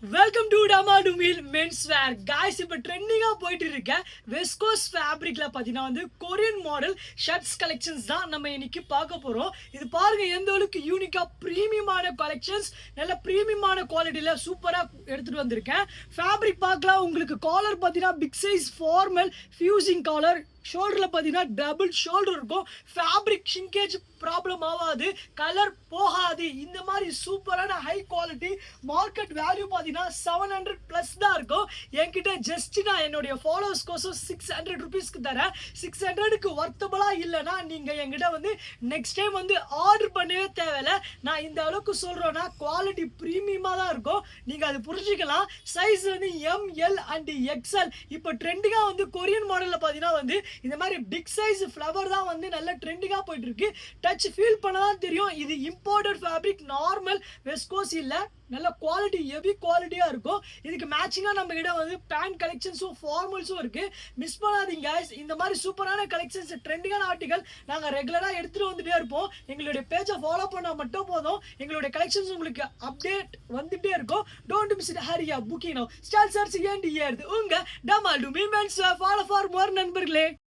Welcome to டமாடுமில் men's wear guys. இப்போ ட்ரெண்டிங்காக போயிட்டு இருக்க வெஸ்கோஸ் ஃபேப்ரிக்ல பார்த்தீங்கன்னா கொரியன் மாடல் ஷர்ட்ஸ் கலெக்ஷன்ஸ் தான் நம்ம இன்னைக்கு பார்க்க போகிறோம். இது பாருங்க எந்த அளவுக்கு யூனிக்காக ப்ரீமியமான கலெக்ஷன்ஸ், நல்ல ப்ரீமியமான குவாலிட்டியில் சூப்பராக எடுத்துகிட்டு வந்திருக்கேன். ஃபேப்ரிக் பார்க்கலாம். உங்களுக்கு காலர் பார்த்தீங்கன்னா big size formal fusing collar, ஷோல்டரில் பார்த்தீங்கன்னா டபுள் ஷோல்டர் இருக்கும். ஃபேப்ரிக் ஷிங்கேஜ் ப்ராப்ளம் ஆகாது, கலர் போகாது. இந்த மாதிரி சூப்பரான ஹை குவாலிட்டி, மார்க்கெட் வேல்யூ பார்த்தீங்கன்னா 700 ப்ளஸ் தான் இருக்கும். என்கிட்ட ஜஸ்ட் நான் என்னுடைய ஃபாலோவர்ஸ் கோசம் 600 ருபீஸ்க்கு தரேன். 600க்கு ஒர்த்தபுளாக இல்லைன்னா நீங்கள் என்கிட்ட நெக்ஸ்ட் டைம் ஆர்டர் பண்ணவே தேவையில்லை. நான் இந்த அளவுக்கு சொல்கிறேன்னா குவாலிட்டி ப்ரீமியமாக தான் இருக்கும். நீங்கள் அது புரிஞ்சுக்கலாம். Size ML and XL. இப்போ ட்ரெண்டிங்காக கொரியன் மாடலில் பார்த்தீங்கன்னா இந்த மாதிரி பிக் சைஸ் ஃப்ளவர் தான் நல்ல ட்ரெண்டிங்காக போயிட்டு இருக்கு. டச் ஃபீல் பண்ணதான் தெரியும். இது இம்போர்ட்டட் ஃபேப்ரிக், நார்மல் வெஸ்கோஸ் இல்லை. நல்ல குவாலிட்டி, ஹெவி குவாலிட்டியாக இருக்கும். இதுக்கு மேட்சிங்காக நம்ம கிட்ட பேண்ட் கலெக்ஷன்ஸும் ஃபார்மல்ஸும் இருக்குது. மிஸ் பண்ணாதீங்க guys. இந்த மாதிரி சூப்பரான கலெக்ஷன்ஸ், ட்ரெண்டிங்கான ஆர்டிகல் நாங்கள் ரெகுலராக எடுத்துகிட்டு வந்துட்டே இருப்போம். எங்களுடைய பேஜை ஃபாலோ பண்ணால் மட்டும் போதும். எங்களுடைய கலெக்ஷன்ஸ் உங்களுக்கு அப்டேட் வந்துட்டே இருக்கும். டோன்ட் மிஸ் இட், ஹரியா புக்கிங் நவ். ஸ்டார்ட் சர்ச் ஏன் உங்கள் டமால் டு மீ மென்ஸ் ஃபாலோ ஃபார் மோர் நண்பர்களே.